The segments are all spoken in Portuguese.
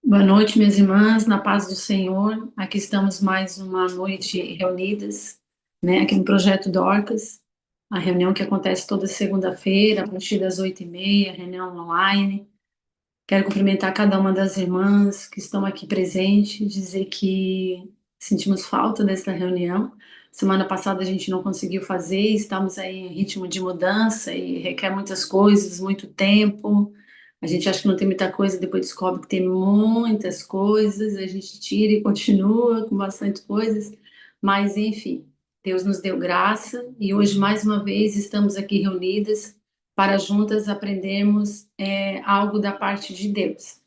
Boa noite, minhas irmãs, na paz do Senhor. Aqui estamos mais uma noite reunidas, né, aqui no Projeto Dorcas, a reunião que acontece toda segunda-feira, a partir das 8h30, reunião online. Quero cumprimentar cada uma das irmãs que estão aqui presentes, dizer que sentimos falta dessa reunião. Semana passada a gente não conseguiu fazer, estamos aí em ritmo de mudança e requer muitas coisas, muito tempo. A gente acha que não tem muita coisa, depois descobre que tem muitas coisas, a gente tira e continua com bastante coisas, mas enfim, Deus nos deu graça e hoje mais uma vez estamos aqui reunidas para juntas aprendermos algo da parte de Deus.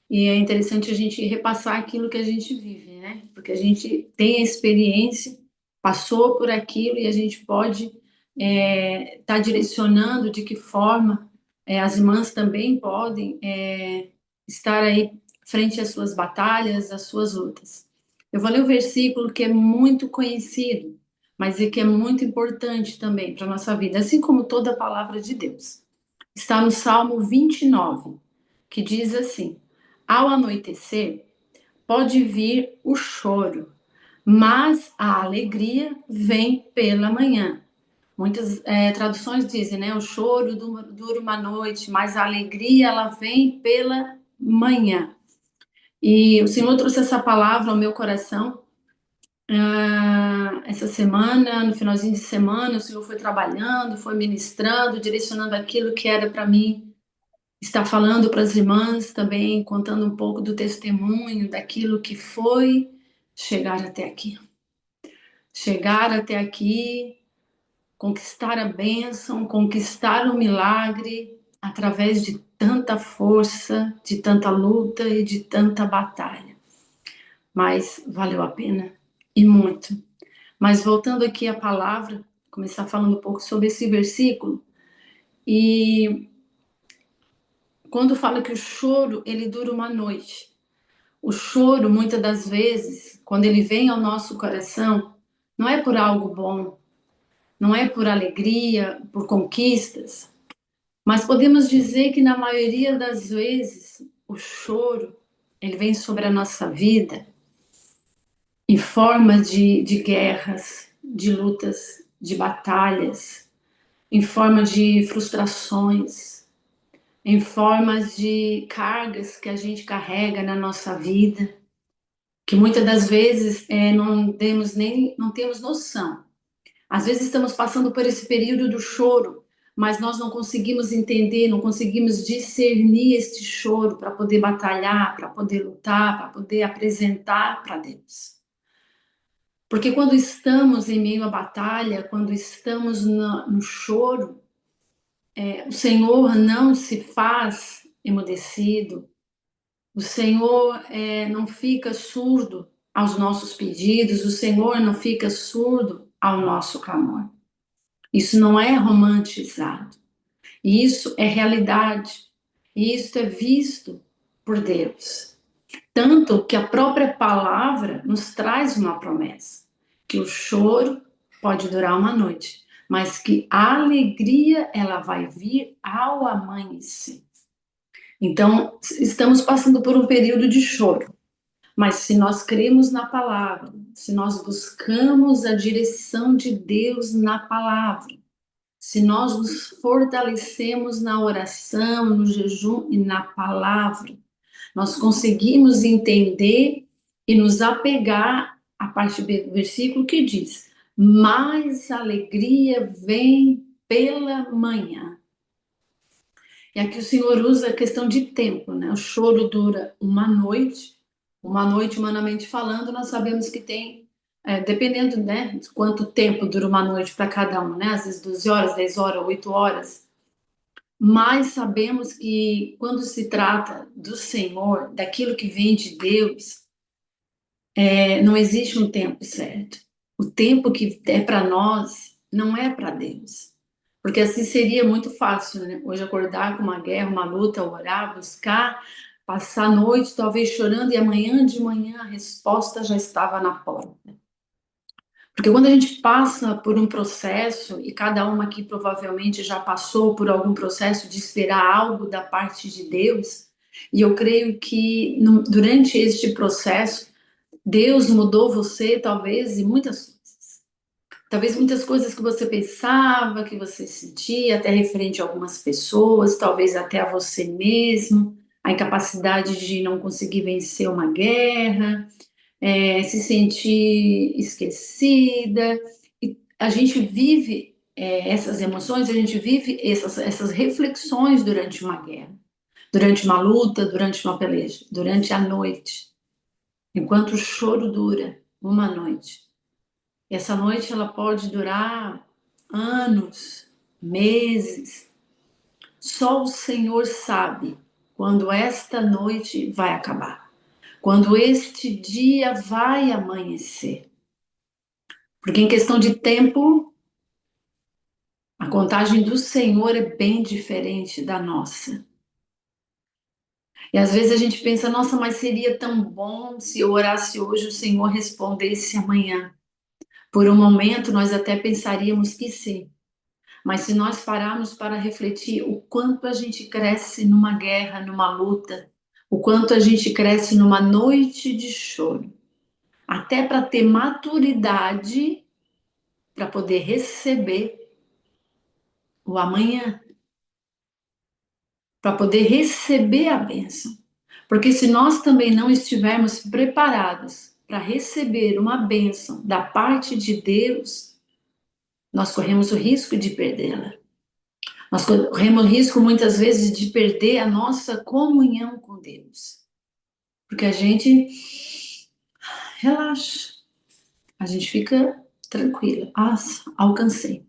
E é interessante a gente repassar aquilo que a gente vive, né? Porque a gente tem a experiência, passou por aquilo e a gente pode estar direcionando de que forma as irmãs também podem estar aí frente às suas batalhas, às suas lutas. Eu vou ler o versículo que é muito conhecido, mas é que é muito importante também para a nossa vida, assim como toda a palavra de Deus. Está no Salmo 29, que diz assim: ao anoitecer, pode vir o choro, mas a alegria vem pela manhã. Muitas traduções dizem, né? O choro dura uma noite, mas a alegria ela vem pela manhã. E o Senhor trouxe essa palavra ao meu coração essa semana, no finalzinho de semana. O Senhor foi trabalhando, foi ministrando, direcionando aquilo que era para mim estar falando para as irmãs também, contando um pouco do testemunho daquilo que foi chegar até aqui. Chegar até aqui, conquistar a bênção, conquistar o milagre através de tanta força, de tanta luta e de tanta batalha. Mas valeu a pena e muito. Mas voltando aqui à palavra, começar falando um pouco sobre esse versículo. E quando fala que o choro ele dura uma noite, o choro, muitas das vezes, quando ele vem ao nosso coração, não é por algo bom, não é por alegria, por conquistas, mas podemos dizer que na maioria das vezes o choro ele vem sobre a nossa vida em forma de guerras, de lutas, de batalhas, em forma de frustrações, em formas de cargas que a gente carrega na nossa vida, que muitas das vezes não temos noção. Às vezes estamos passando por esse período do choro, mas nós não conseguimos entender, não conseguimos discernir este choro para poder batalhar, para poder lutar, para poder apresentar para Deus. Porque quando estamos em meio à batalha, quando estamos no choro, o Senhor não se faz emudecido, o Senhor não fica surdo aos nossos pedidos, o Senhor não fica surdo ao nosso clamor. Isso não é romantizado, isso é realidade, e isso é visto por Deus. Tanto que a própria palavra nos traz uma promessa, que o choro pode durar uma noite, mas que a alegria ela vai vir ao amanhecer. Então, estamos passando por um período de choro, mas se nós cremos na palavra, se nós buscamos a direção de Deus na palavra, se nós nos fortalecemos na oração, no jejum e na palavra, nós conseguimos entender e nos apegar à parte do versículo que diz: mais alegria vem pela manhã. E aqui o Senhor usa a questão de tempo, né? O choro dura uma noite humanamente falando, nós sabemos que tem, dependendo, né, de quanto tempo dura uma noite para cada um, né? Às vezes 12 horas, 10 horas, 8 horas. Mas sabemos que quando se trata do Senhor, daquilo que vem de Deus, não existe um tempo certo. O tempo que é para nós não é para Deus. Porque assim seria muito fácil, né? Hoje acordar com uma guerra, uma luta, orar, buscar, passar a noite talvez chorando e amanhã de manhã a resposta já estava na porta. Porque quando a gente passa por um processo, e cada uma aqui provavelmente já passou por algum processo de esperar algo da parte de Deus, E eu creio que durante este processo, Deus mudou você, talvez, em muitas coisas. Talvez muitas coisas que você pensava, que você sentia, até referente a algumas pessoas, talvez até a você mesmo, a incapacidade de não conseguir vencer uma guerra, se sentir esquecida. E a gente vive essas emoções, a gente vive essas reflexões durante uma guerra, durante uma luta, durante uma peleja, durante a noite, enquanto o choro dura uma noite. Essa noite ela pode durar anos, meses. Só o Senhor sabe quando esta noite vai acabar, quando este dia vai amanhecer. Porque em questão de tempo, a contagem do Senhor é bem diferente da nossa. E às vezes a gente pensa, nossa, mas seria tão bom se eu orasse hoje, o Senhor respondesse amanhã. Por um momento nós até pensaríamos que sim. Mas se nós pararmos para refletir o quanto a gente cresce numa guerra, numa luta, o quanto a gente cresce numa noite de choro, até para ter maturidade para poder receber o amanhã, para poder receber a bênção. Porque se nós também não estivermos preparados para receber uma bênção da parte de Deus, nós corremos o risco de perdê-la. Nós corremos o risco muitas vezes de perder a nossa comunhão com Deus. Porque a gente relaxa, a gente fica tranquila. Ah, alcancei.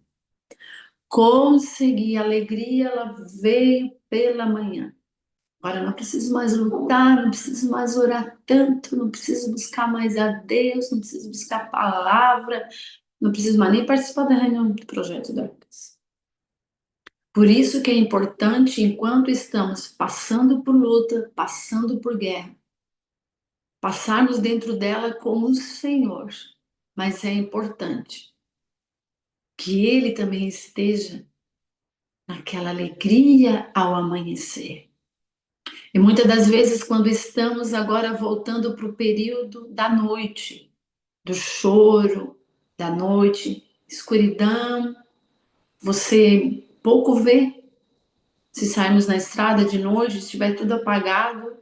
Consegui, a alegria ela veio pela manhã. Agora não preciso mais lutar, não preciso mais orar tanto, não preciso buscar mais a Deus, não preciso buscar a palavra, não preciso mais nem participar da reunião do projeto da Arcas. Por isso que é importante, enquanto estamos passando por luta, passando por guerra, passarmos dentro dela com o Senhor. Mas é importante que Ele também esteja naquela alegria ao amanhecer. E muitas das vezes, quando estamos agora voltando para o período da noite, do choro, da noite, escuridão, você pouco vê. Se sairmos na estrada de noite, estiver tudo apagado,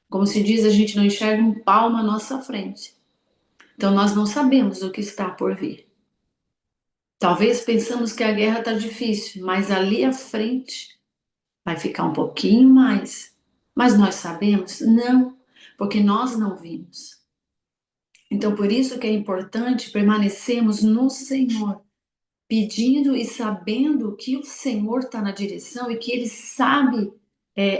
como se diz, a gente não enxerga um palmo à nossa frente. Então nós não sabemos o que está por vir. Talvez pensamos que a guerra está difícil, mas ali à frente vai ficar um pouquinho mais. Mas nós sabemos? Não, porque nós não vimos. Então por isso que é importante permanecermos no Senhor, pedindo e sabendo que o Senhor está na direção e que Ele sabe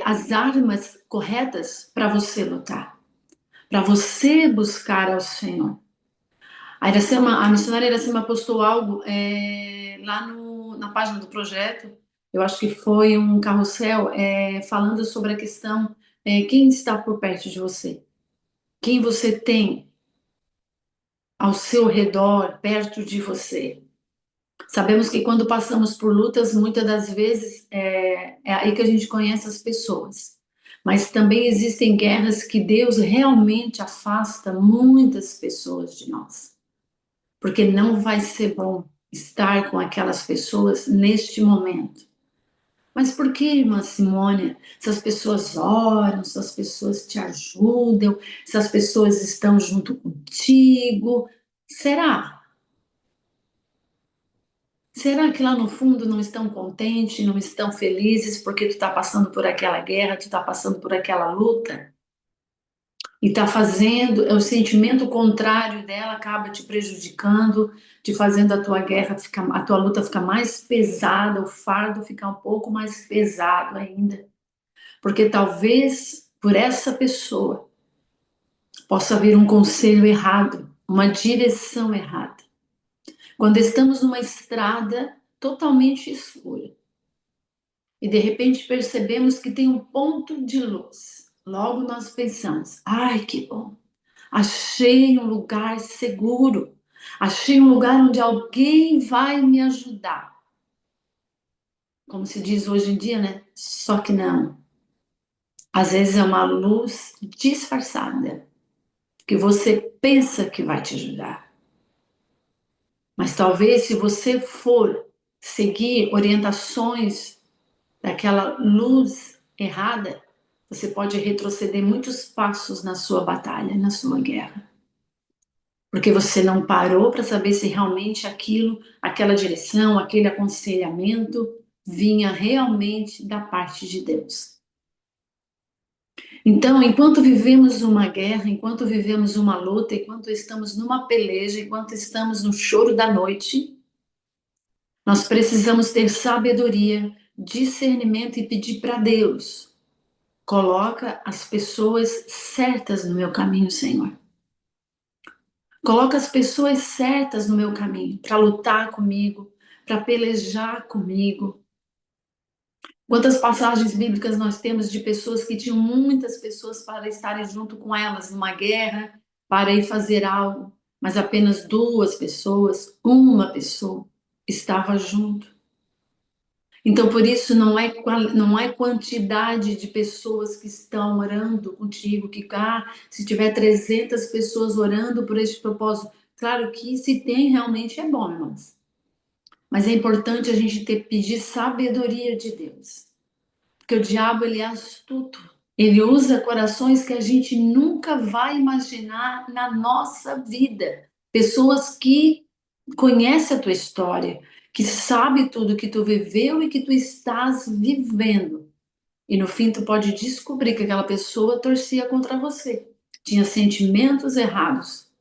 as armas corretas para você lutar, para você buscar ao Senhor. A missionária Iracema postou algo lá na página do projeto, eu acho que foi um carrossel falando sobre a questão quem está por perto de você, quem você tem ao seu redor, perto de você. Sabemos que quando passamos por lutas, muitas das vezes é aí que a gente conhece as pessoas. Mas também existem guerras que Deus realmente afasta muitas pessoas de nós. Porque não vai ser bom estar com aquelas pessoas neste momento. Mas por que, irmã Simônia? Essas pessoas oram, essas pessoas te ajudam, essas pessoas estão junto contigo. Será? Será que lá no fundo não estão contentes, não estão felizes porque tu está passando por aquela guerra, tu está passando por aquela luta? E está fazendo, o sentimento contrário dela acaba te prejudicando, te fazendo a tua guerra ficar, a tua luta ficar mais pesada, o fardo ficar um pouco mais pesado ainda. Porque talvez por essa pessoa possa haver um conselho errado, uma direção errada. Quando estamos numa estrada totalmente escura e de repente percebemos que tem um ponto de luz, logo nós pensamos: ai, que bom! Achei um lugar seguro. Achei um lugar onde alguém vai me ajudar. Como se diz hoje em dia, né? Só que não. Às vezes é uma luz disfarçada, que você pensa que vai te ajudar. Mas talvez se você for seguir orientações daquela luz errada, você pode retroceder muitos passos na sua batalha, na sua guerra. Porque você não parou para saber se realmente aquilo, aquela direção, aquele aconselhamento vinha realmente da parte de Deus. Então, enquanto vivemos uma guerra, enquanto vivemos uma luta, enquanto estamos numa peleja, enquanto estamos no choro da noite, nós precisamos ter sabedoria, discernimento e pedir para Deus: coloca as pessoas certas no meu caminho, Senhor. Coloca as pessoas certas no meu caminho para lutar comigo, para pelejar comigo. Quantas passagens bíblicas nós temos de pessoas que tinham muitas pessoas para estarem junto com elas numa guerra, para ir fazer algo, mas apenas duas pessoas, uma pessoa estava junto. Então, por isso, não é quantidade de pessoas que estão orando contigo, que se tiver 300 pessoas orando por este propósito, claro que se tem, realmente é bom, irmãs. Mas é importante a gente pedir sabedoria de Deus. Porque o diabo, ele é astuto. Ele usa corações que a gente nunca vai imaginar na nossa vida. Pessoas que conhecem a tua história, que sabe tudo que tu viveu e que tu estás vivendo. E no fim tu pode descobrir que aquela pessoa torcia contra você. Tinha sentimentos errados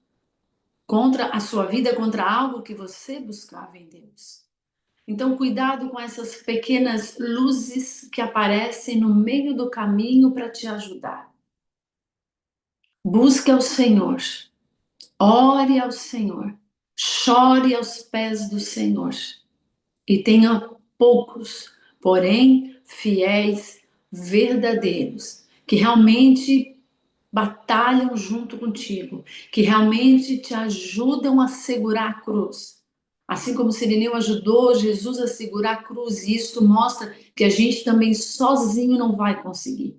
contra a sua vida, contra algo que você buscava em Deus. Então, cuidado com essas pequenas luzes que aparecem no meio do caminho para te ajudar. Busque ao Senhor, ore ao Senhor, chore aos pés do Senhor e tenha poucos, porém fiéis, verdadeiros, que realmente batalham junto contigo, que realmente te ajudam a segurar a cruz. Assim como Sirineu ajudou Jesus a segurar a cruz, e isso mostra que a gente também sozinho não vai conseguir.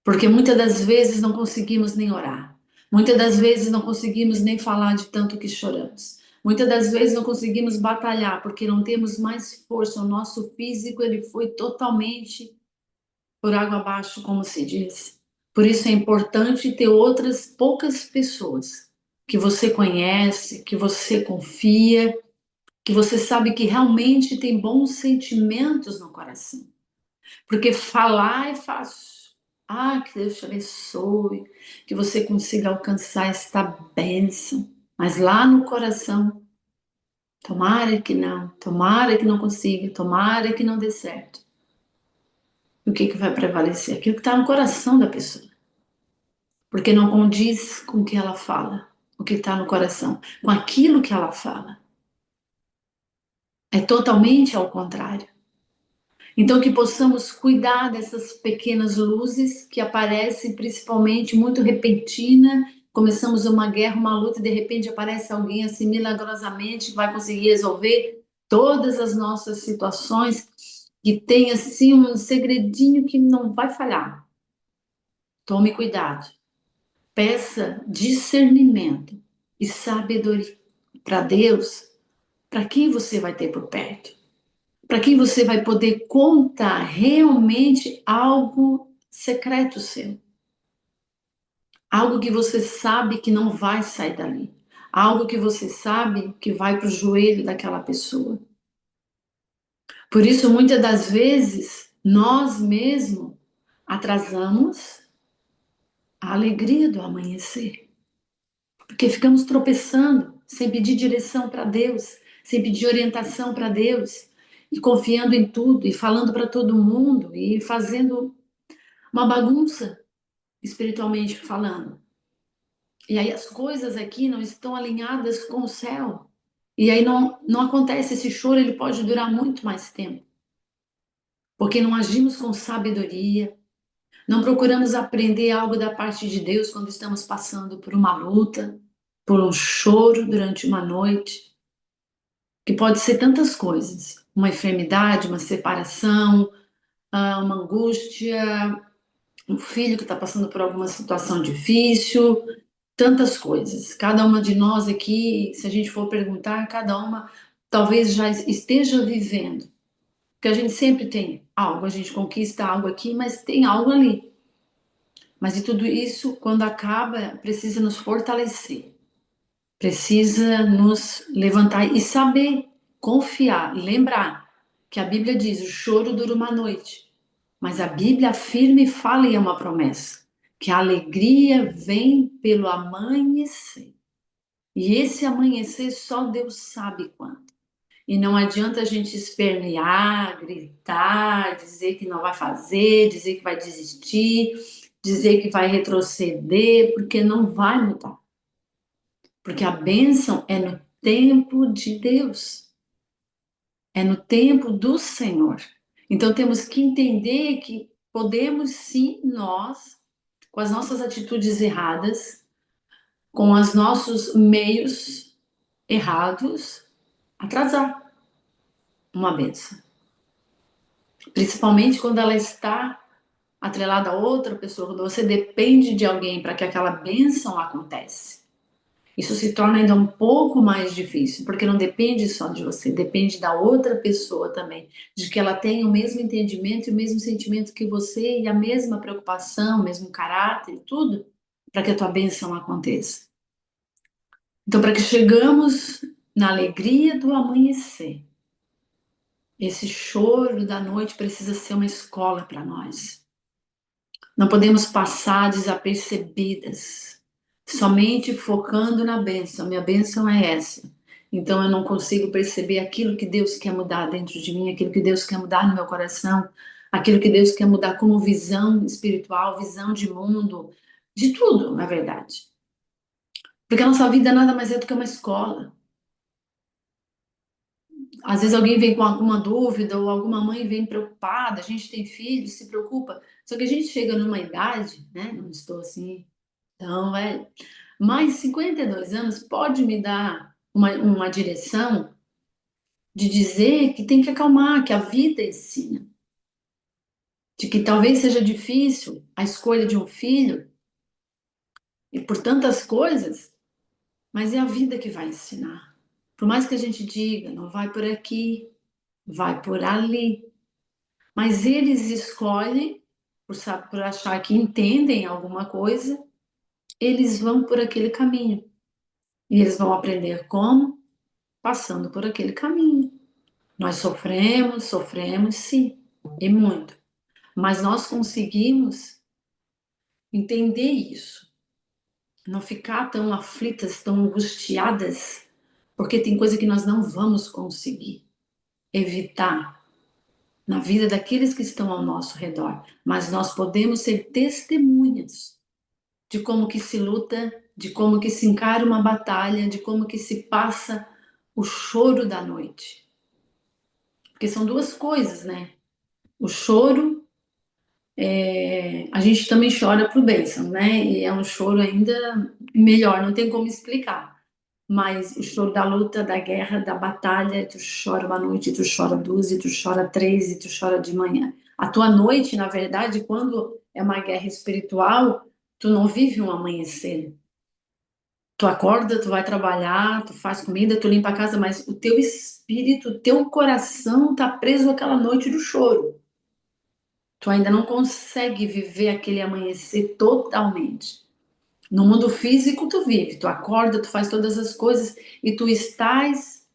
Porque muitas das vezes não conseguimos nem orar. Muitas das vezes não conseguimos nem falar de tanto que choramos. Muitas das vezes não conseguimos batalhar porque não temos mais força. O nosso físico ele foi totalmente por água abaixo, como se diz. Por isso é importante ter outras poucas pessoas que você conhece, que você confia, que você sabe que realmente tem bons sentimentos no coração. Porque falar é fácil. Ah, que Deus te abençoe, que você consiga alcançar esta bênção. Mas lá no coração, tomara que não consiga, tomara que não dê certo. O que vai prevalecer? Aquilo que está no coração da pessoa. Porque não condiz com o que ela fala, o que está no coração, com aquilo que ela fala. É totalmente ao contrário. Então, que possamos cuidar dessas pequenas luzes que aparecem principalmente muito repentina. Começamos uma guerra, uma luta, e de repente aparece alguém assim milagrosamente que vai conseguir resolver todas as nossas situações, que tem assim um segredinho que não vai falhar. Tome cuidado. Peça discernimento e sabedoria para Deus, para quem você vai ter por perto. Para quem você vai poder contar realmente algo secreto seu. Algo que você sabe que não vai sair dali. Algo que você sabe que vai para o joelho daquela pessoa. Por isso, muitas das vezes, nós mesmos atrasamos a alegria do amanhecer. Porque ficamos tropeçando, sem pedir direção para Deus, sem pedir orientação para Deus, e confiando em tudo, e falando para todo mundo, e fazendo uma bagunça, espiritualmente falando. E aí as coisas aqui não estão alinhadas com o céu. E aí não acontece esse choro, ele pode durar muito mais tempo. Porque não agimos com sabedoria, não procuramos aprender algo da parte de Deus quando estamos passando por uma luta, por um choro durante uma noite, que pode ser tantas coisas, uma enfermidade, uma separação, uma angústia, um filho que está passando por alguma situação difícil, tantas coisas. Cada uma de nós aqui, se a gente for perguntar, cada uma talvez já esteja vivendo. Porque a gente sempre tem algo, a gente conquista algo aqui, mas tem algo ali. Mas de tudo isso, quando acaba, precisa nos fortalecer, precisa nos levantar e saber, confiar, lembrar que a Bíblia diz: o choro dura uma noite, mas a Bíblia afirma e fala, e é uma promessa, que a alegria vem pelo amanhecer. E esse amanhecer só Deus sabe quando. E não adianta a gente espernear, gritar, dizer que não vai fazer, dizer que vai desistir, dizer que vai retroceder, porque não vai mudar. Porque a bênção é no tempo de Deus, é no tempo do Senhor. Então temos que entender que podemos sim, nós, com as nossas atitudes erradas, com os nossos meios errados, atrasar uma bênção. Principalmente quando ela está atrelada a outra pessoa, quando você depende de alguém para que aquela bênção aconteça. Isso se torna ainda um pouco mais difícil, porque não depende só de você, depende da outra pessoa também, de que ela tenha o mesmo entendimento e o mesmo sentimento que você e a mesma preocupação, o mesmo caráter e tudo, para que a tua bênção aconteça. Então, para que chegamos na alegria do amanhecer, esse choro da noite precisa ser uma escola para nós. Não podemos passar desapercebidas, somente focando na bênção. Minha bênção é essa. Então eu não consigo perceber aquilo que Deus quer mudar dentro de mim, aquilo que Deus quer mudar no meu coração, aquilo que Deus quer mudar como visão espiritual, visão de mundo, de tudo, na verdade. Porque a nossa vida nada mais é do que uma escola. Às vezes alguém vem com alguma dúvida ou alguma mãe vem preocupada, a gente tem filhos, se preocupa. Só que a gente chega numa idade, né? Não estou assim tão velha, mas 52 anos pode me dar uma direção de dizer que tem que acalmar, que a vida ensina, de que talvez seja difícil a escolha de um filho e por tantas coisas, mas é a vida que vai ensinar. Por mais que a gente diga, não vai por aqui, vai por ali. Mas eles escolhem, por achar que entendem alguma coisa, eles vão por aquele caminho. E eles vão aprender como? Passando por aquele caminho. Nós sofremos, sofremos sim, e muito. Mas nós conseguimos entender isso. Não ficar tão aflitas, tão angustiadas, porque tem coisa que nós não vamos conseguir evitar na vida daqueles que estão ao nosso redor, mas nós podemos ser testemunhas de como que se luta, de como que se encara uma batalha, de como que se passa o choro da noite. Porque são duas coisas, né? O choro, a gente também chora por bênção, né? E é um choro ainda melhor, não tem como explicar. Mas o choro da luta, da guerra, da batalha, tu chora uma noite, tu chora duas, e tu chora três, e tu chora de manhã. A tua noite, na verdade, quando é uma guerra espiritual, tu não vive um amanhecer. Tu acorda, tu vai trabalhar, tu faz comida, tu limpa a casa, mas o teu espírito, o teu coração tá preso àquela noite do choro. Tu ainda não consegue viver aquele amanhecer totalmente. No mundo físico tu vive, tu acorda, tu faz todas as coisas e tu estás,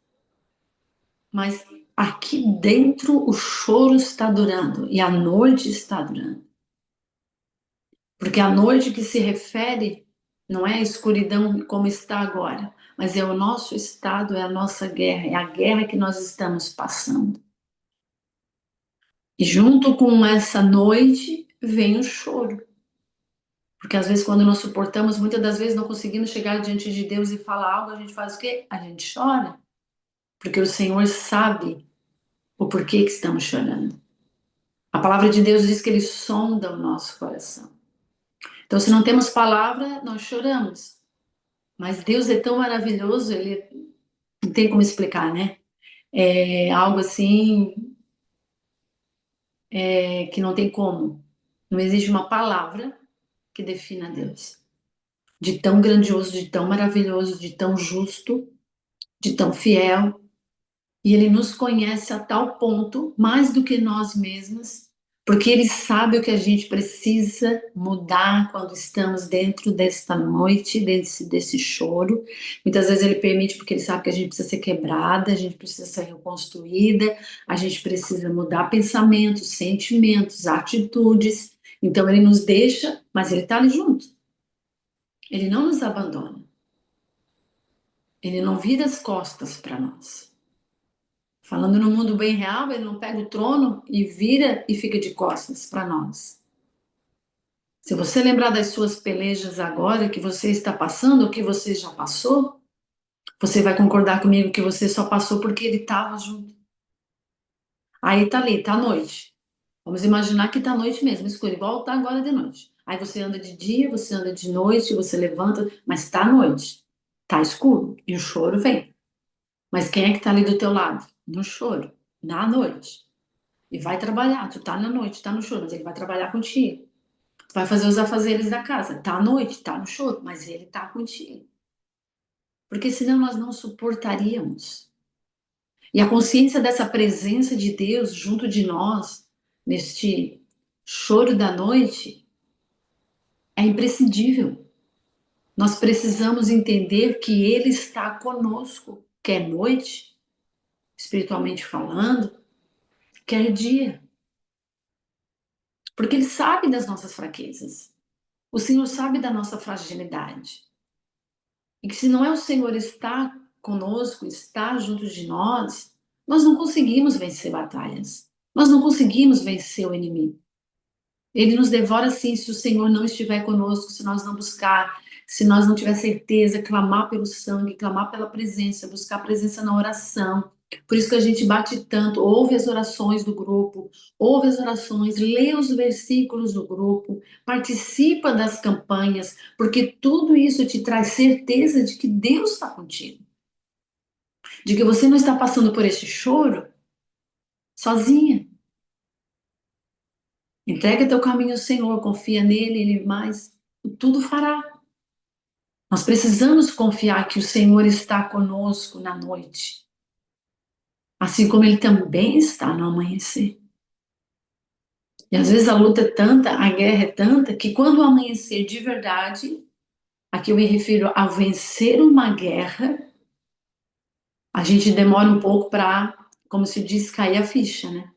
mas aqui dentro o choro está durando e a noite está durando. Porque a noite que se refere não é a escuridão como está agora, mas é o nosso estado, é a nossa guerra, é a guerra que nós estamos passando. E junto com essa noite vem o choro. Porque às vezes, quando nós suportamos, muitas das vezes não conseguimos chegar diante de Deus e falar algo, a gente faz o quê? A gente chora. Porque o Senhor sabe o porquê que estamos chorando. A palavra de Deus diz que Ele sonda o nosso coração. Então, se não temos palavra, nós choramos. Mas Deus é tão maravilhoso, Ele não tem como explicar, né? É algo assim que não tem como. Não existe uma palavra que defina Deus. De tão grandioso, de tão maravilhoso, de tão justo, de tão fiel. E Ele nos conhece a tal ponto, mais do que nós mesmos, porque Ele sabe o que a gente precisa mudar quando estamos dentro desta noite, desse choro. Muitas vezes Ele permite porque Ele sabe que a gente precisa ser quebrada, a gente precisa ser reconstruída, a gente precisa mudar pensamentos, sentimentos, atitudes. Então Ele nos deixa, mas Ele está ali junto. Ele não nos abandona. Ele não vira as costas para nós. Falando no mundo bem real, ele não pega o trono e vira e fica de costas para nós. Se você lembrar das suas pelejas agora, que você está passando, ou que você já passou, você vai concordar comigo que você só passou porque ele estava junto. Aí tá ali, tá à noite. Vamos imaginar que tá à noite mesmo, escuro, igual tá agora de noite. Aí você anda de dia, você anda de noite, você levanta, mas tá à noite. Tá escuro e o choro vem. Mas quem é que tá ali do teu lado? No choro, na noite. E vai trabalhar, tu tá na noite, tá no choro, mas ele vai trabalhar contigo. Tu vai fazer os afazeres da casa, tá à noite, tá no choro, mas ele tá contigo. Porque senão nós não suportaríamos. E a consciência dessa presença de Deus junto de nós, neste choro da noite, é imprescindível. Nós precisamos entender que Ele está conosco, quer noite, espiritualmente falando, quer dia. Porque Ele sabe das nossas fraquezas. O Senhor sabe da nossa fragilidade. E que se não é o Senhor estar conosco, estar junto de nós, nós não conseguimos vencer batalhas. Nós não conseguimos vencer o inimigo. Ele nos devora sim se o Senhor não estiver conosco, se nós não buscar, se nós não tiver certeza, clamar pelo sangue, clamar pela presença, buscar a presença na oração. Por isso que a gente bate tanto, ouve as orações do grupo, ouve as orações, lê os versículos do grupo, participa das campanhas, porque tudo isso te traz certeza de que Deus está contigo, de que você não está passando por este choro sozinha. Entrega teu caminho ao Senhor, confia nele, ele mais tudo fará. Nós precisamos confiar que o Senhor está conosco na noite, assim como ele também está no amanhecer. E às vezes a luta é tanta, a guerra é tanta, que quando o amanhecer de verdade, aqui eu me refiro a vencer uma guerra, a gente demora um pouco para, como se diz, cair a ficha, né?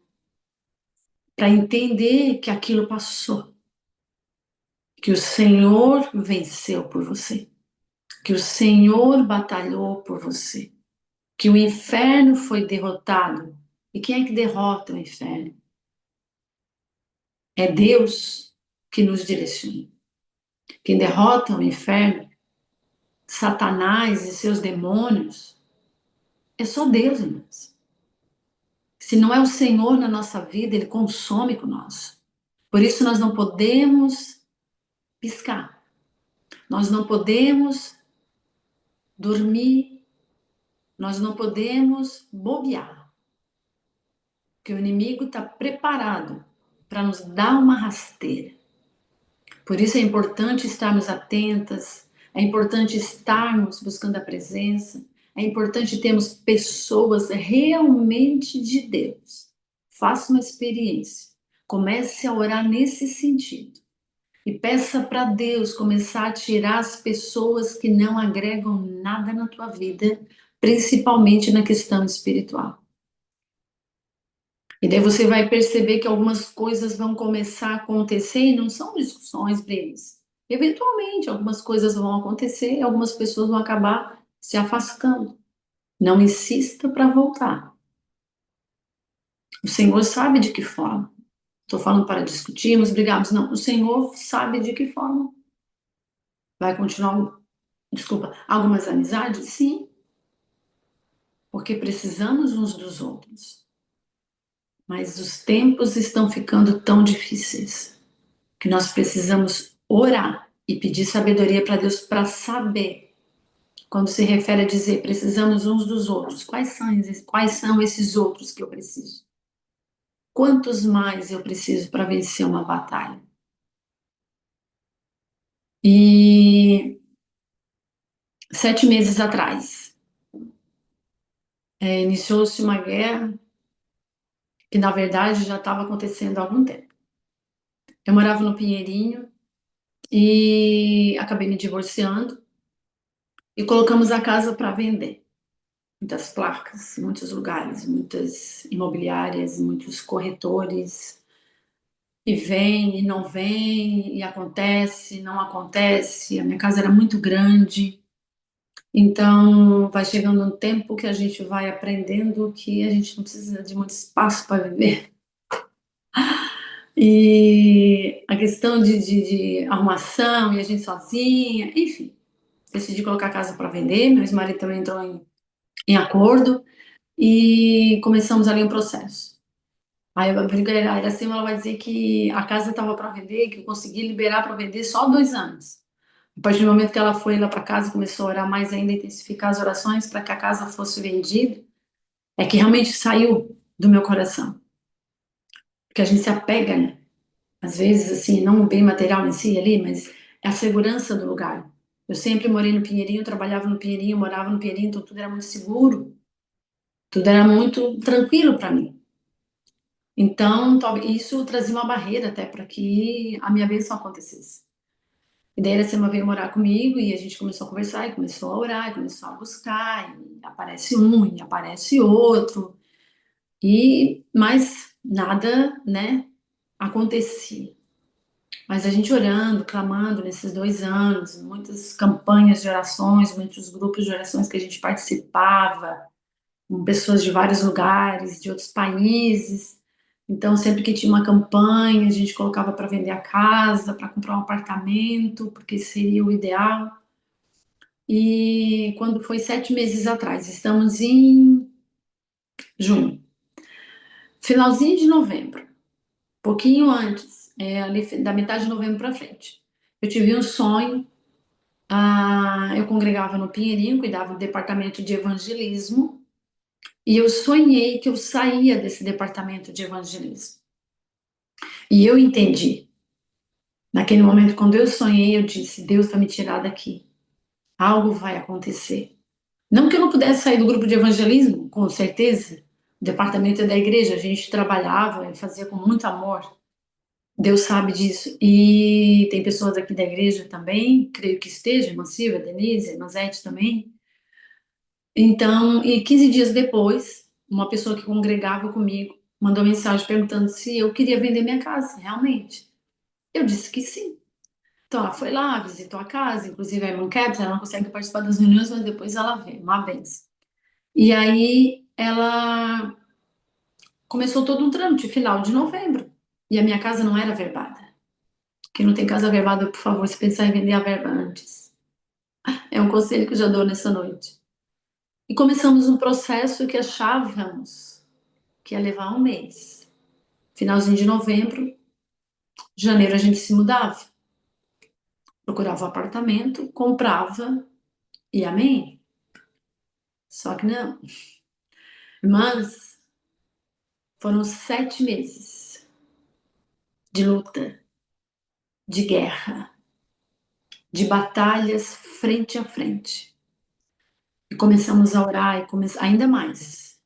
Para entender que aquilo passou, que o Senhor venceu por você, que o Senhor batalhou por você, que o inferno foi derrotado. E quem é que derrota o inferno? É Deus que nos direciona. Quem derrota o inferno, Satanás e seus demônios, é só Deus, irmãos. Se não é o Senhor na nossa vida, ele consome com nós. Por isso nós não podemos piscar. Nós não podemos dormir. Nós não podemos bobear. Porque o inimigo está preparado para nos dar uma rasteira. Por isso é importante estarmos atentas, é importante estarmos buscando a presença, é importante termos pessoas realmente de Deus. Faça uma experiência, comece a orar nesse sentido e peça para Deus começar a tirar as pessoas que não agregam nada na tua vida, principalmente na questão espiritual. E daí você vai perceber que algumas coisas vão começar a acontecer e não são discussões breves. Eventualmente, algumas coisas vão acontecer e algumas pessoas vão acabar se afastando. Não insista para voltar. O Senhor sabe de que forma. Estou falando para discutirmos, brigarmos. Não, o Senhor sabe de que forma. Vai continuar, desculpa, algumas amizades? Sim. Porque precisamos uns dos outros. Mas os tempos estão ficando tão difíceis que nós precisamos orar e pedir sabedoria para Deus para saber, quando se refere a dizer precisamos uns dos outros, quais são esses outros que eu preciso? Quantos mais eu preciso para vencer uma batalha? E 7 meses atrás, iniciou-se uma guerra que, na verdade, já estava acontecendo há algum tempo. Eu morava no Pinheirinho e acabei me divorciando e colocamos a casa para vender. Muitas placas, muitos lugares, muitas imobiliárias, muitos corretores. E vem, e não vem, e acontece, não acontece. A minha casa era muito grande. Então, vai chegando um tempo que a gente vai aprendendo que a gente não precisa de muito espaço para viver. E a questão de arrumação e a gente sozinha, enfim, decidi colocar a casa para vender. Meu ex-marido também entrou em acordo e começamos ali um processo. Aí a briga era assim, ela vai dizer que a casa estava para vender, que eu consegui liberar para vender só 2 anos. A partir do momento que ela foi lá para casa, começou a orar mais ainda, intensificar as orações para que a casa fosse vendida, é que realmente saiu do meu coração. Porque a gente se apega, né? Às vezes, assim, não o bem material em si ali, mas é a segurança do lugar. Eu sempre morei no Pinheirinho, trabalhava no Pinheirinho, morava no Pinheirinho, então tudo era muito seguro, tudo era muito tranquilo para mim. Então, isso trazia uma barreira até para que a minha bênção acontecesse. E daí a Iracema veio morar comigo e a gente começou a conversar e começou a orar, e começou a buscar, e aparece um e aparece outro, mas nada, né, acontecia. Mas a gente orando, clamando nesses 2 anos, muitas campanhas de orações, muitos grupos de orações que a gente participava, com pessoas de vários lugares, de outros países. Então, sempre que tinha uma campanha, a gente colocava para vender a casa, para comprar um apartamento, porque seria o ideal. E quando foi 7 meses atrás, estamos em junho, finalzinho de novembro, pouquinho antes, ali da metade de novembro para frente, eu tive um sonho. Eu congregava no Pinheirinho, cuidava do departamento de evangelismo, e eu sonhei que eu saía desse departamento de evangelismo. E eu entendi. Naquele momento, quando eu sonhei, eu disse: Deus vai me tirar daqui. Algo vai acontecer. Não que eu não pudesse sair do grupo de evangelismo, com certeza. O departamento é da igreja, a gente trabalhava e fazia com muito amor. Deus sabe disso. E tem pessoas aqui da igreja também, creio que esteja, irmã Silvia, Denise, irmã Zete também. Então, e 15 dias depois, uma pessoa que congregava comigo mandou mensagem perguntando se eu queria vender minha casa, realmente. Eu disse que sim. Então, ela foi lá, visitou a casa, inclusive a irmã Kevin, ela não consegue participar das reuniões, mas depois ela vê, uma benção. E aí, ela começou todo um trâmite, final de novembro. E a minha casa não era verbada. Quem não tem casa verbada, por favor, se pensar em vender a verba antes. É um conselho que eu já dou nessa noite. E começamos um processo que achávamos que ia levar um mês. Finalzinho de novembro, janeiro a gente se mudava. Procurava um apartamento, comprava e amém. Só que não. Mas foram 7 meses de luta, de guerra, de batalhas frente a frente. E começamos a orar e ainda mais.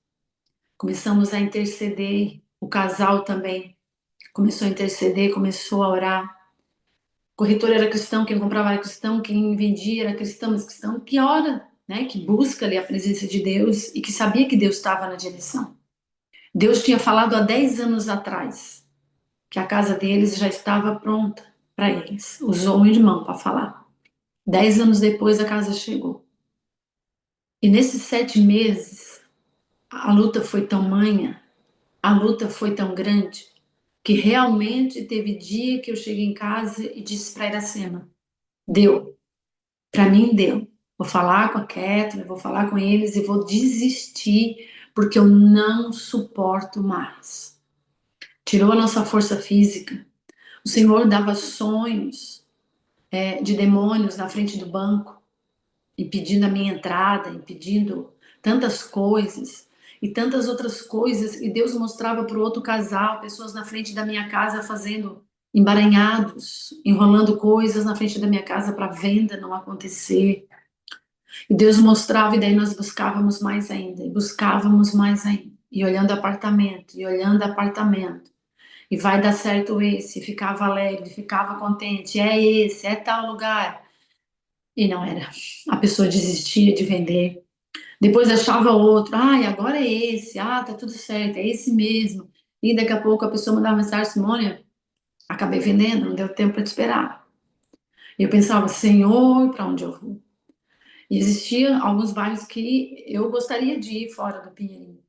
Começamos a interceder, o casal também começou a interceder, começou a orar. O corretor era cristão, quem comprava era cristão, quem vendia era cristão, mas cristão que ora, né, que busca ali a presença de Deus e que sabia que Deus estava na direção. Deus tinha falado há 10 anos atrás que a casa deles já estava pronta para eles. Usou um irmão para falar. 10 anos depois a casa chegou. E nesses 7 meses, a luta foi tamanha, a luta foi tão grande, que realmente teve dia que eu cheguei em casa e disse para Iracema: deu, para mim deu. Vou falar com a Kathleen, vou falar com eles e vou desistir, porque eu não suporto mais. Tirou a nossa força física. O Senhor dava sonhos de demônios na frente do banco, impedindo a minha entrada, impedindo tantas coisas e tantas outras coisas. E Deus mostrava para o outro casal, pessoas na frente da minha casa fazendo emaranhados, enrolando coisas na frente da minha casa para venda não acontecer. E Deus mostrava, e daí nós buscávamos mais ainda, e buscávamos mais ainda, e olhando apartamento, e olhando apartamento, e vai dar certo esse, e ficava alegre, ficava contente, é esse, é tal lugar. E não era. A pessoa desistia de vender. Depois achava outro, ai, agora é esse, tá tudo certo, é esse mesmo. E daqui a pouco a pessoa mandava mensagem, Simônia, acabei vendendo, não deu tempo para te esperar. E eu pensava, Senhor, para onde eu vou? E existiam alguns bairros que eu gostaria de ir fora do Pinheirinho.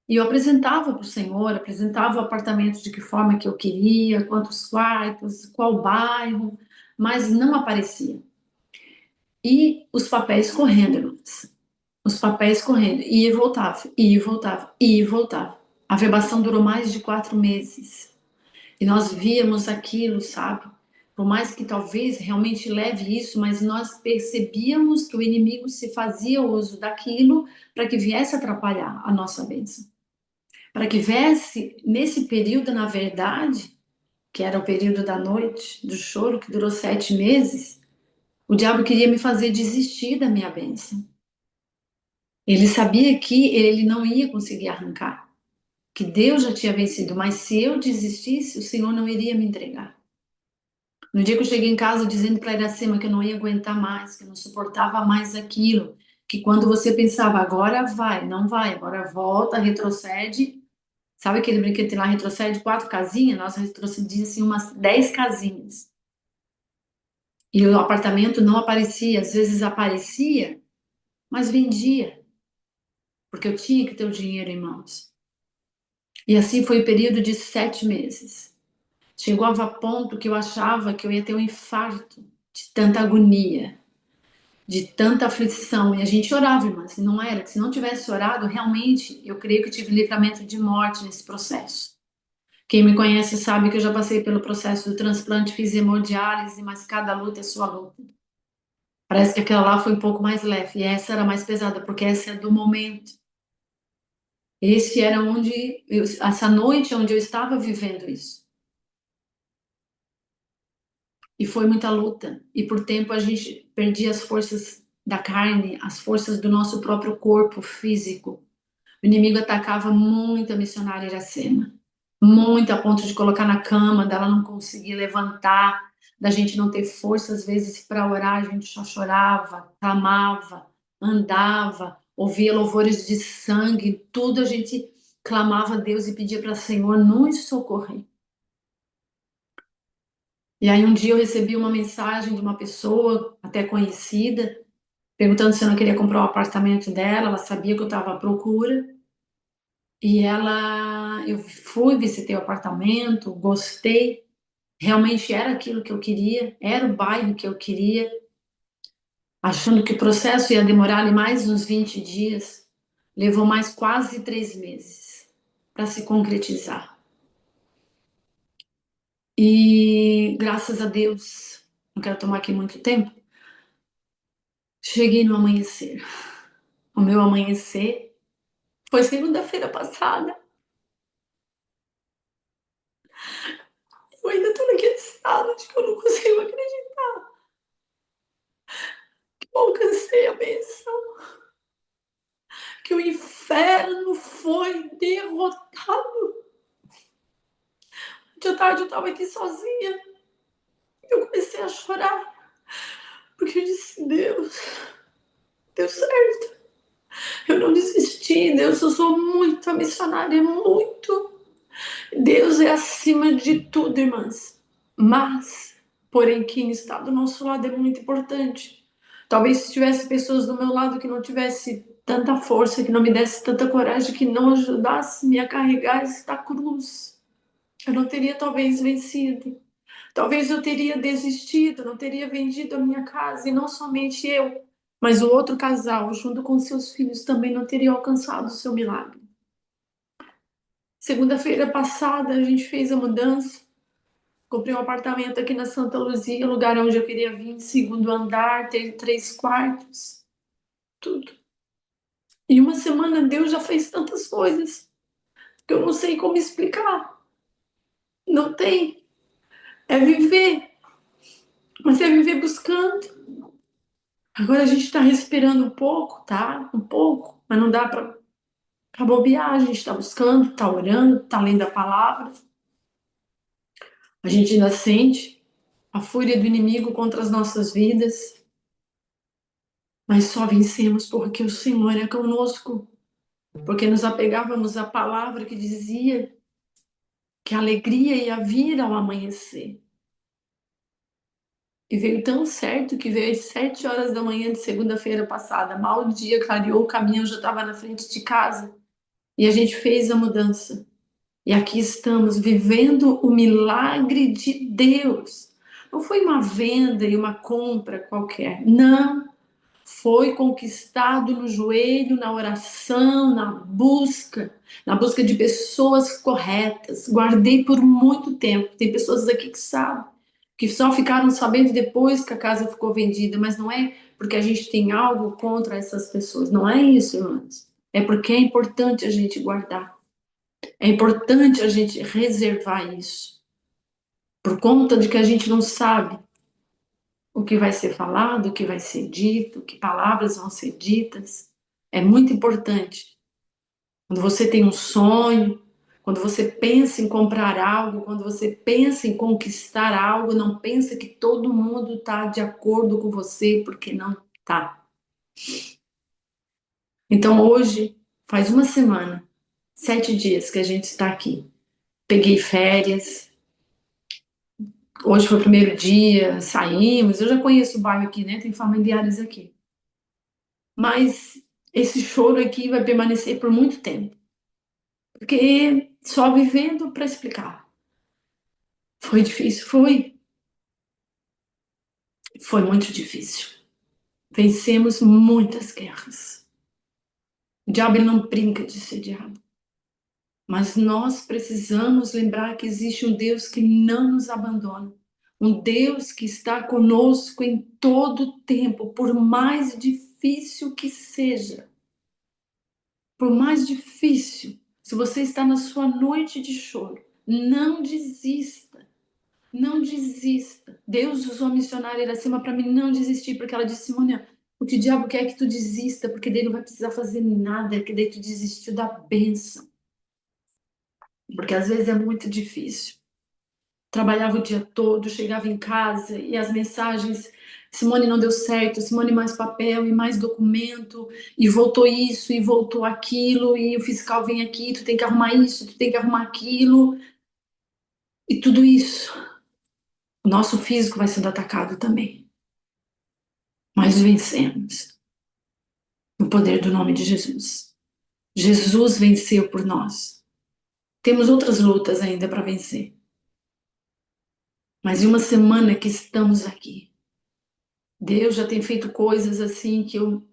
E eu apresentava para o Senhor, apresentava o apartamento de que forma que eu queria, quantos quartos, qual bairro, mas não aparecia. E os papéis correndo, irmãs. Os papéis correndo. Ia e voltava, ia e voltava, ia e voltava. A verbação durou mais de 4 meses. E nós víamos aquilo, sabe? Por mais que talvez realmente leve isso, mas nós percebíamos que o inimigo se fazia uso daquilo para que viesse atrapalhar a nossa bênção. Para que viesse, nesse período, na verdade, que era o período da noite, do choro, que durou 7 meses, o diabo queria me fazer desistir da minha bênção. Ele sabia que ele não ia conseguir arrancar, que Deus já tinha vencido, mas se eu desistisse, o Senhor não iria me entregar. No dia que eu cheguei em casa dizendo para Iracema que eu não ia aguentar mais, que eu não suportava mais aquilo, que quando você pensava, agora vai, não vai, agora volta, retrocede. Sabe aquele brinquedo que tem lá, retrocede 4 casinhas? Nós retrocedíamos assim, umas 10 casinhas. E o apartamento não aparecia, às vezes aparecia, mas vendia, porque eu tinha que ter o dinheiro em mãos. E assim foi o período de 7 meses. Chegou a ponto que eu achava que eu ia ter um infarto de tanta agonia, de tanta aflição. E a gente orava, irmãs, e não era. Que se não tivesse orado, realmente, eu creio que eu tive livramento de morte nesse processo. Quem me conhece sabe que eu já passei pelo processo do transplante, fiz hemodiálise, mas cada luta é sua luta. Parece que aquela lá foi um pouco mais leve, e essa era mais pesada, porque essa é do momento. Esse era essa noite onde eu estava vivendo isso. E foi muita luta. E por tempo a gente perdia as forças da carne, as forças do nosso próprio corpo físico. O inimigo atacava muito a missionária Iracema. Muito a ponto de colocar na cama, dela não conseguir levantar, da gente não ter força às vezes para orar, a gente só chorava, clamava, andava, ouvia louvores de sangue, tudo a gente clamava a Deus e pedia para o Senhor nos socorrer. E aí um dia eu recebi uma mensagem de uma pessoa, até conhecida, perguntando se eu não queria comprar o apartamento dela, ela sabia que eu estava à procura. E eu fui, visitei o apartamento, gostei, realmente era aquilo que eu queria, era o bairro que eu queria, achando que o processo ia demorar ali mais uns 20 dias, levou mais quase 3 meses para se concretizar. E graças a Deus, não quero tomar aqui muito tempo, cheguei no amanhecer. O meu amanhecer foi segunda-feira passada. Eu ainda tô naquele estado de que eu não consigo acreditar que eu alcancei a bênção, que o inferno foi derrotado. De tarde eu tava aqui sozinha. Eu comecei a chorar, porque eu disse, Deus, deu certo. Eu não desisti, Deus, eu sou muito a missionária, muito. Deus é acima de tudo, irmãs. Mas, porém, quem está do nosso lado é muito importante. Talvez se tivesse pessoas do meu lado que não tivesse tanta força, que não me desse tanta coragem, que não ajudasse me a carregar esta cruz, eu não teria talvez vencido. Talvez eu teria desistido, não teria vendido a minha casa, e não somente eu, mas o outro casal, junto com seus filhos, também não teria alcançado o seu milagre. Segunda-feira passada, a gente fez a mudança. Comprei um apartamento aqui na Santa Luzia, lugar onde eu queria vir, segundo andar, ter 3 quartos, tudo. Em uma semana, Deus já fez tantas coisas que eu não sei como explicar. Não tem. É viver, mas é viver buscando. Agora a gente está respirando um pouco, tá? Um pouco, mas não dá para bobear. A gente está buscando, está orando, está lendo a palavra. A gente ainda sente a fúria do inimigo contra as nossas vidas, mas só vencemos porque o Senhor é conosco, porque nos apegávamos à palavra que dizia que a alegria ia vir ao amanhecer. E veio tão certo que veio às 7 horas da manhã de segunda-feira passada. Mal o dia clareou, o caminhão já estava na frente de casa. E a gente fez a mudança. E aqui estamos vivendo o milagre de Deus. Não foi uma venda e uma compra qualquer. Não. Foi conquistado no joelho, na oração, na busca de pessoas corretas. Guardei por muito tempo. Tem pessoas aqui que sabem, que só ficaram sabendo depois que a casa ficou vendida, mas não é porque a gente tem algo contra essas pessoas. Não é isso, irmãos. É porque é importante a gente guardar. É importante a gente reservar isso. Por conta de que a gente não sabe o que vai ser falado, o que vai ser dito, que palavras vão ser ditas. É muito importante. Quando você tem um sonho, quando você pensa em comprar algo, quando você pensa em conquistar algo, não pensa que todo mundo está de acordo com você, porque não está. Então hoje, faz uma semana, 7 dias que a gente está aqui. Peguei férias, hoje foi o primeiro dia, saímos. Eu já conheço o bairro aqui, né? Tem familiares aqui. Mas esse choro aqui vai permanecer por muito tempo, porque só vivendo para explicar. Foi difícil, foi muito difícil. Vencemos muitas guerras. O diabo ele não brinca de ser diabo. Mas nós precisamos lembrar que existe um Deus que não nos abandona. Um Deus que está conosco em todo o tempo, por mais difícil que seja. Por mais difícil, se você está na sua noite de choro, não desista. Não desista. Deus usou a missionária Iracema para mim não desistir, porque ela disse: Simônia, o que o diabo quer é que tu desista, porque daí não vai precisar fazer nada, que daí tu desistiu da bênção. Porque às vezes é muito difícil. Trabalhava o dia todo, chegava em casa e as mensagens: Simone não deu certo, Simone mais papel e mais documento, e voltou isso e voltou aquilo, e o fiscal vem aqui, tu tem que arrumar isso, tu tem que arrumar aquilo, e tudo isso. O nosso físico vai sendo atacado também. Mas vencemos no poder do nome de Jesus. Jesus venceu por nós. Temos outras lutas ainda para vencer. Mas em uma semana que estamos aqui, Deus já tem feito coisas assim que eu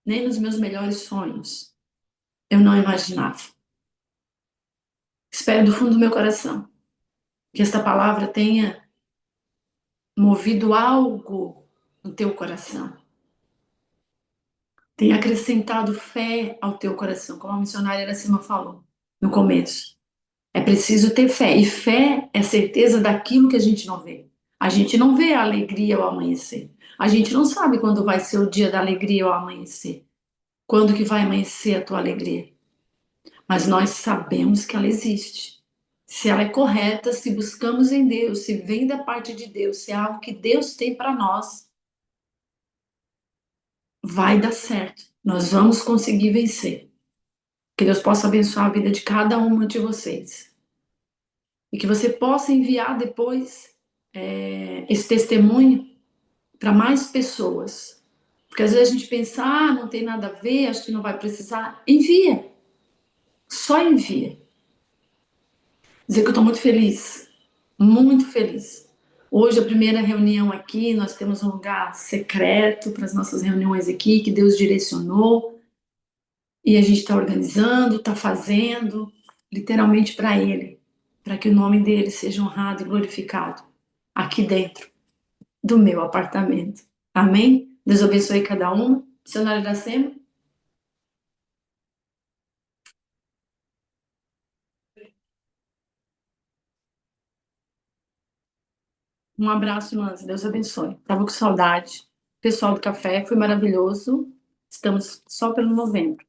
nem nos meus melhores sonhos eu não imaginava. Espero do fundo do meu coração que esta palavra tenha movido algo no teu coração, tenha acrescentado fé ao teu coração, como a missionária Iracema falou no começo. É preciso ter fé, e fé é certeza daquilo que a gente não vê. A gente não vê a alegria ao amanhecer. A gente não sabe quando vai ser o dia da alegria ao amanhecer. Quando que vai amanhecer a tua alegria? Mas nós sabemos que ela existe. Se ela é correta, se buscamos em Deus, se vem da parte de Deus, se é algo que Deus tem para nós, vai dar certo. Nós vamos conseguir vencer. Que Deus possa abençoar a vida de cada uma de vocês. E que você possa enviar depois esse testemunho para mais pessoas. Porque às vezes a gente pensa, não tem nada a ver, acho que não vai precisar. Envia. Só envia. Dizer que eu estou muito feliz. Muito feliz. Hoje, a primeira reunião aqui, nós temos um lugar secreto para as nossas reuniões aqui, que Deus direcionou. E a gente está organizando, está fazendo, literalmente para Ele, para que o nome dele seja honrado e glorificado aqui dentro do meu apartamento. Amém? Deus abençoe cada uma. Missionária Iracema. Um abraço, irmãs. Deus abençoe. Tava com saudade. Pessoal do café, foi maravilhoso. Estamos só pelo novembro.